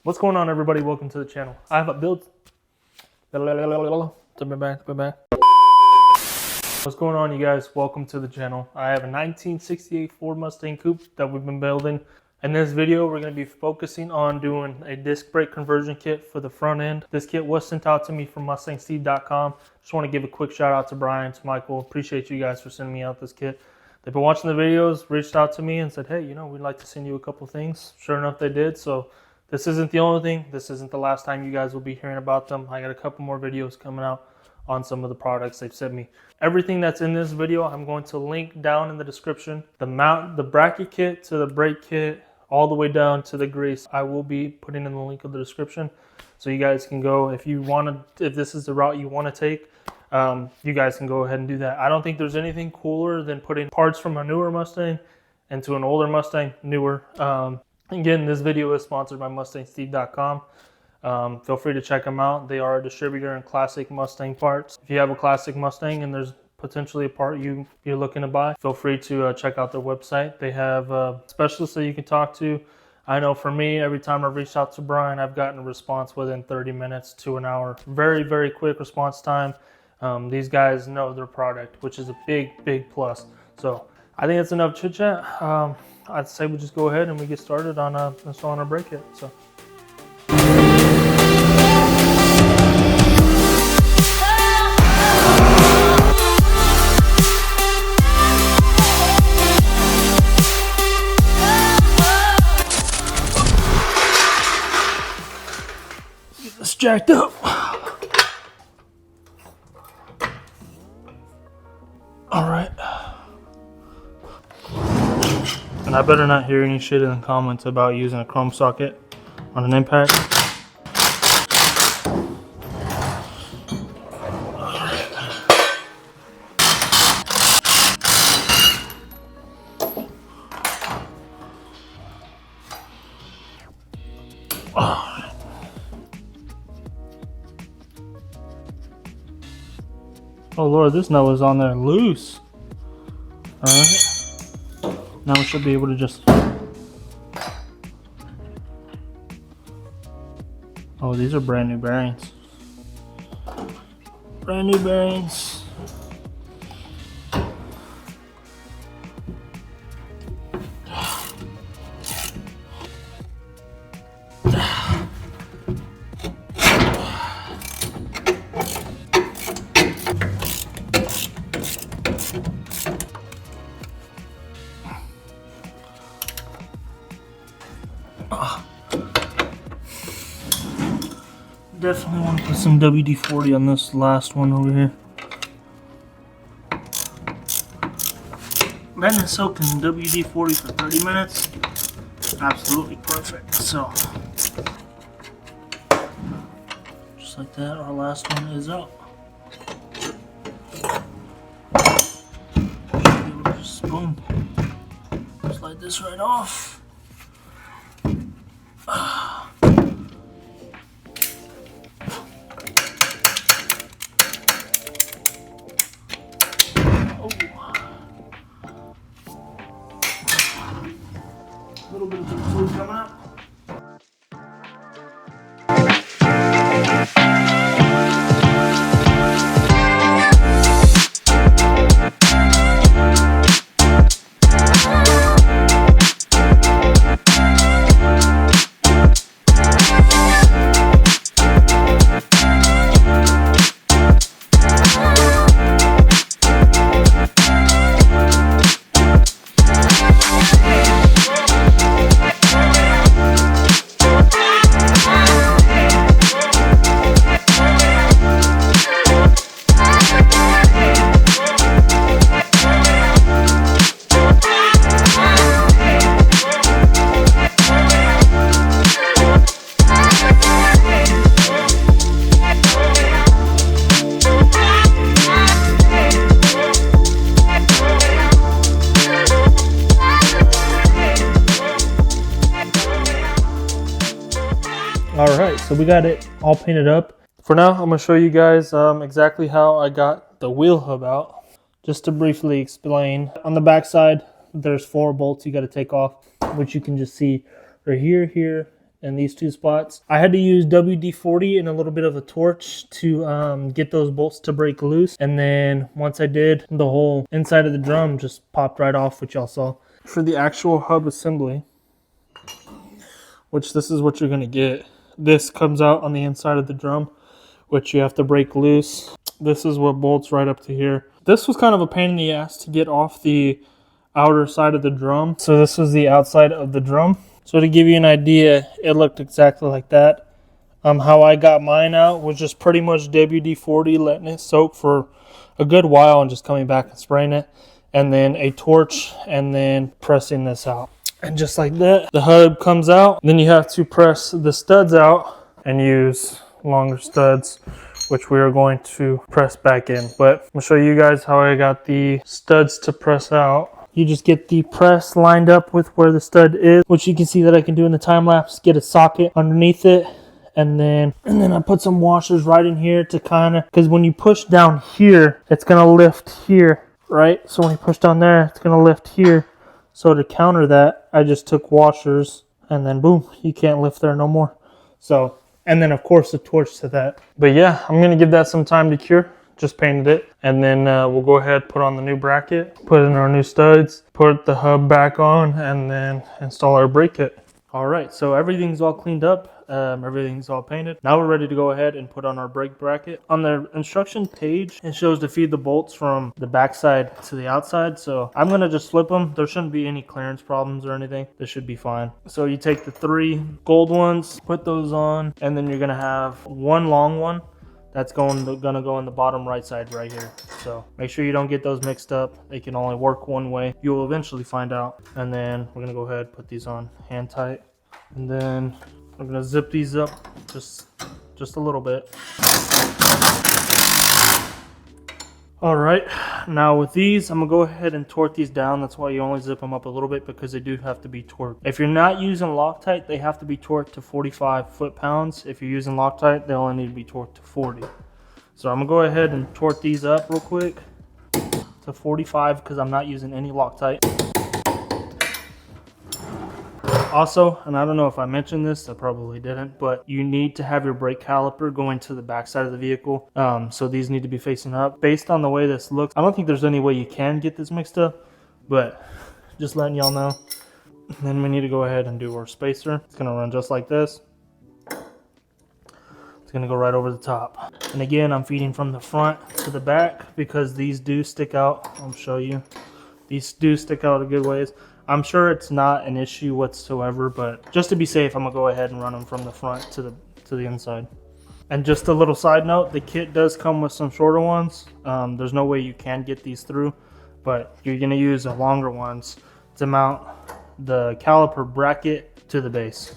What's going on, everybody? Welcome to the channel. I have a build. What's going on, you guys? Welcome to the channel. I have a 1968 Ford Mustang coupe that we've been building. In this video, we're going to be focusing on doing a disc brake conversion kit for the front end. This kit was sent out to me from Mustangsteve.com. Just want to give a quick shout out to Brian, to Michael. Appreciate you guys for sending me out this kit. They've been watching the videos, reached out to me and said, hey, we'd like to send you a couple things. Sure enough, they did. So this isn't the only thing. This isn't the last time you guys will be hearing about them. I got a couple more videos coming out on some of the products they've sent me. Everything that's in this video, I'm going to link down in the description. The bracket kit to the brake kit, all the way down to the grease, I will be putting in the link of the description. So you guys can go, if this is the route you want to take, you guys can go ahead and do that. I don't think there's anything cooler than putting parts from a newer Mustang into an older Mustang, newer. Again, this video is sponsored by Mustangsteve.com. Feel free to check them out. They are a distributor in classic Mustang parts. If you have a classic Mustang and there's potentially a part you're looking to buy, feel free to check out their website. They have specialists that you can talk to. I know for me, every time I've reached out to Brian, I've gotten a response within 30 minutes to an hour. Very, very quick response time. These guys know their product, which is a big, big plus. So I think that's enough chit chat. I'd say we just go ahead and we get started on installing our brake kit. So. Get this jacked up. All right. And I better not hear any shit in the comments about using a chrome socket on an impact. Oh Lord, this nut was on there loose. All right. Now we should be able to just... Oh, these are brand new bearings. Brand new bearings. Definitely want to put some WD-40 on this last one over here. Been and soaked in WD-40 for 30 minutes. Absolutely perfect. So, just like that, our last one is out. Just boom. Slide this right off. A little bit of fluid coming out. Alright, so we got it all painted up. For now, I'm going to show you guys exactly how I got the wheel hub out. Just to briefly explain, on the back side, there's 4 bolts you got to take off, which you can just see right here, here, in these two spots. I had to use WD-40 and a little bit of a torch to get those bolts to break loose. And then once I did, the whole inside of the drum just popped right off, which y'all saw. For the actual hub assembly, which this is what you're going to get. This comes out on the inside of the drum, which you have to break loose. This is what bolts right up to here. This was kind of a pain in the ass to get off the outer side of the drum. So this was the outside of the drum. So to give you an idea, it looked exactly like that. How I got mine out was just pretty much WD-40, letting it soak for a good while and just coming back and spraying it. And then a torch and then pressing this out. And just like that, the hub comes out. Then you have to press the studs out and use longer studs, which we are going to press back in. But I'll show you guys how I got the studs to press out. You just get the press lined up with where the stud is, which you can see that I can do in the time lapse. Get a socket underneath it, and then I put some washers right in here to kind of, because when you push down here, it's gonna lift here, right? So when you push down there, it's gonna lift here. So to counter that, I just took washers, and then boom, you can't lift there no more. So, and then of course the torch to that. But yeah, I'm gonna give that some time to cure. Just painted it, and then we'll go ahead, put on the new bracket, put in our new studs, put the hub back on, and then install our brake kit. All right, so everything's all cleaned up, everything's all painted. Now we're ready to go ahead and put on our brake bracket. On the instruction page, it shows to feed the bolts from the backside to the outside, so I'm gonna just flip them. There shouldn't be any clearance problems or anything. This should be fine. So you take the 3 gold ones, put those on, and then you're gonna have one long one that's gonna go in the bottom right side right here. So make sure you don't get those mixed up. They can only work one way. You'll eventually find out. And then we're gonna go ahead, put these on hand tight. And then we're gonna zip these up just a little bit. All right, now with these, I'm gonna go ahead and torque these down. That's why you only zip them up a little bit, because they do have to be torqued. If you're not using Loctite, they have to be torqued to 45 foot-pounds. If you're using Loctite, they only need to be torqued to 40. So I'm gonna go ahead and torque these up real quick to 45, because I'm not using any Loctite. Also, and I don't know if I mentioned this, I probably didn't, but you need to have your brake caliper going to the back side of the vehicle. So these need to be facing up. Based on the way this looks, I don't think there's any way you can get this mixed up, but just letting y'all know. And then we need to go ahead and do our spacer. It's gonna run just like this. It's gonna go right over the top. And again, I'm feeding from the front to the back because these do stick out. I'll show you. These do stick out a good ways. I'm sure it's not an issue whatsoever, but just to be safe, I'm gonna go ahead and run them from the front to the inside. And just a little side note, the kit does come with some shorter ones. There's no way you can get these through, but you're gonna use the longer ones to mount the caliper bracket to the base.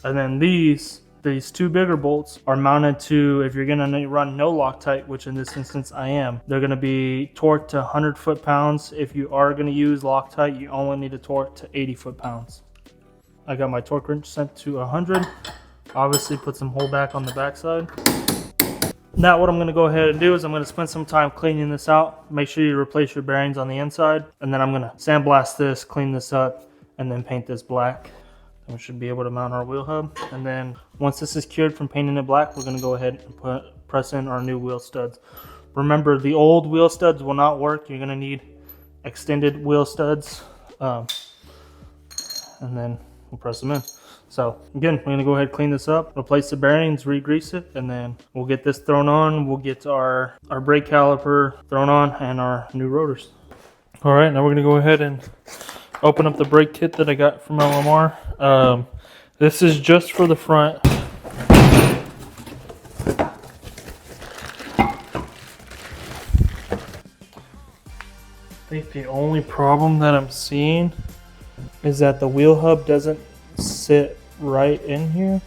And then these 2 bigger bolts are mounted to, if you're gonna run no Loctite, which in this instance I am, they're gonna be torqued to 100 foot-pounds. If you are gonna use Loctite, you only need to torque to 80 foot-pounds. I got my torque wrench set to 100. Obviously put some hole back on the backside. Now what I'm gonna go ahead and do is I'm gonna spend some time cleaning this out. Make sure you replace your bearings on the inside. And then I'm gonna sandblast this, clean this up, and then paint this black. We should be able to mount our wheel hub. And then once this is cured from painting it black, we're gonna go ahead and press in our new wheel studs. Remember, the old wheel studs will not work. You're gonna need extended wheel studs. And then we'll press them in. So again, we're gonna go ahead and clean this up, replace the bearings, re-grease it, and then we'll get this thrown on. We'll get our brake caliper thrown on and our new rotors. All right, now we're gonna go ahead and open up the brake kit that I got from LMR. This is just for the front. I think the only problem that I'm seeing is that the wheel hub doesn't sit right in here.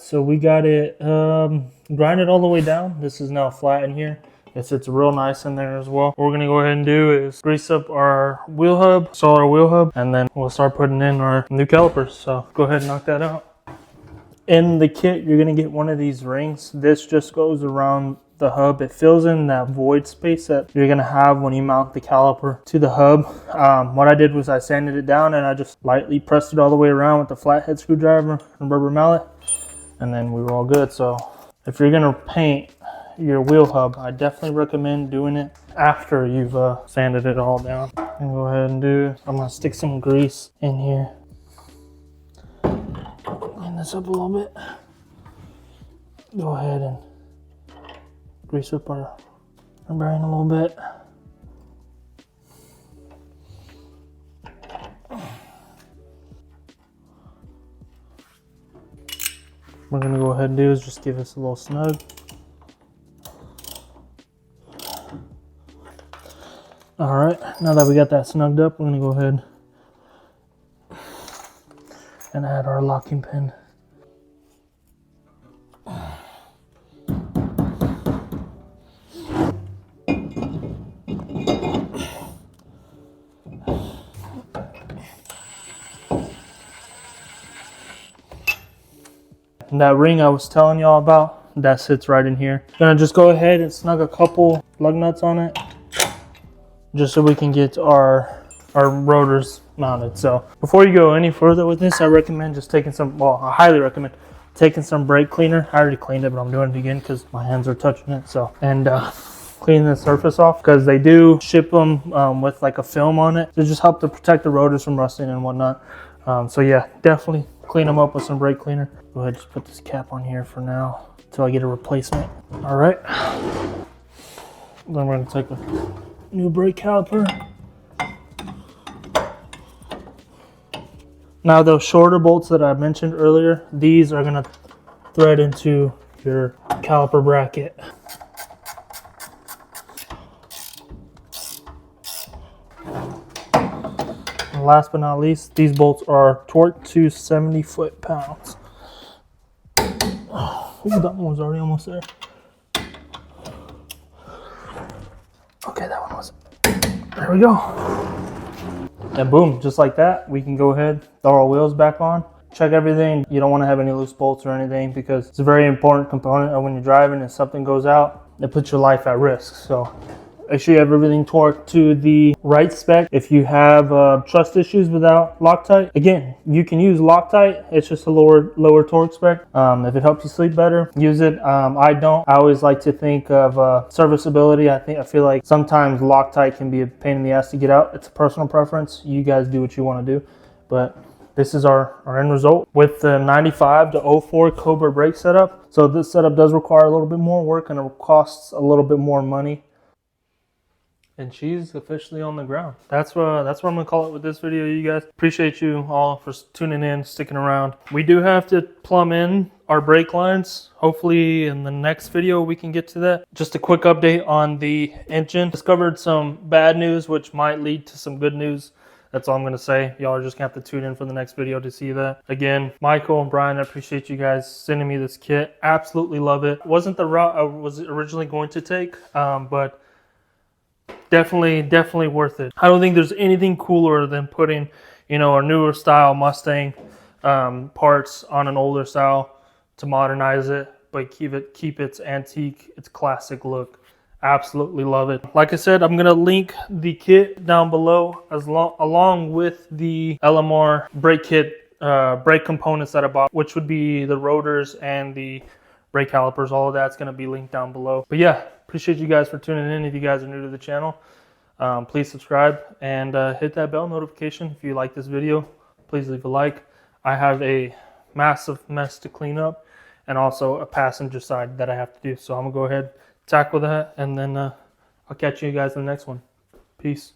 so we got it grinded all the way down. This is now flat in here. It sits real nice in there as well. What we're gonna go ahead and do is grease up our wheel hub, install our wheel hub, and then we'll start putting in our new calipers. So go ahead and knock that out. In the kit, you're gonna get one of these rings. This just goes around the hub. It fills in that void space that you're gonna have when you mount the caliper to the hub. What I did was I sanded it down and I just lightly pressed it all the way around with the flathead screwdriver and rubber mallet, and then we were all good. So if you're gonna paint your wheel hub, I definitely recommend doing it after you've sanded it all down. And go ahead and I'm gonna stick some grease in here. Clean this up a little bit. Go ahead and grease up our bearing a little bit. What we're gonna go ahead and do is just give this a little snug. All right, now that we got that snugged up, we're gonna go ahead and add our locking pin. And that ring I was telling y'all about, that sits right in here. Gonna just go ahead and snug a couple lug nuts on it, just so we can get our rotors mounted. So before you go any further with this, I recommend just taking some, well, I highly recommend taking some brake cleaner. I already cleaned it, but I'm doing it again because my hands are touching it. So, and cleaning the surface off, because they do ship them with like a film on it to just help to protect the rotors from rusting and whatnot. So yeah, definitely clean them up with some brake cleaner. Go ahead, just put this cap on here for now until I get a replacement. All right, then we're gonna take a new brake caliper. Now those shorter bolts that I mentioned earlier, these are gonna thread into your caliper bracket. And last but not least, these bolts are torqued to 70 foot-pounds. Oh, that one was already almost there. Okay, that one was. There we go. And boom, just like that, we can go ahead, throw our wheels back on, check everything. You don't want to have any loose bolts or anything because it's a very important component of when you're driving and something goes out, it puts your life at risk. So make sure you have everything torqued to the right spec. If you have trust issues without Loctite, again, you can use Loctite. It's just a lower torque spec. If it helps you sleep better, use it. I don't. I always like to think of serviceability. I feel like sometimes Loctite can be a pain in the ass to get out. It's a personal preference. You guys do what you want to do. But this is our end result with the 95 to 04 Cobra brake setup. So this setup does require a little bit more work and it costs a little bit more money. And she's officially on the ground. That's what I'm gonna call it with this video, you guys. Appreciate you all for tuning in, sticking around. We do have to plumb in our brake lines. Hopefully in the next video we can get to that. Just a quick update on the engine. Discovered some bad news, which might lead to some good news. That's all I'm gonna say. Y'all are just gonna have to tune in for the next video to see that. Again, Michael and Brian, I appreciate you guys sending me this kit. Absolutely love it. Wasn't the route I was originally going to take, but definitely worth it. I don't think there's anything cooler than putting, you know, a newer style Mustang parts on an older style to modernize it, but keep its antique, its classic look. Absolutely love it. Like I said, I'm gonna link the kit down below along with the LMR brake kit, brake components that I bought, which would be the rotors and the brake calipers. All of that's gonna be linked down below. But yeah, appreciate you guys for tuning in. If you guys are new to the channel, please subscribe and hit that bell notification. If you like this video, please leave a like. I have a massive mess to clean up and also a passenger side that I have to do. So I'm gonna go ahead, tackle that, and then I'll catch you guys in the next one. Peace.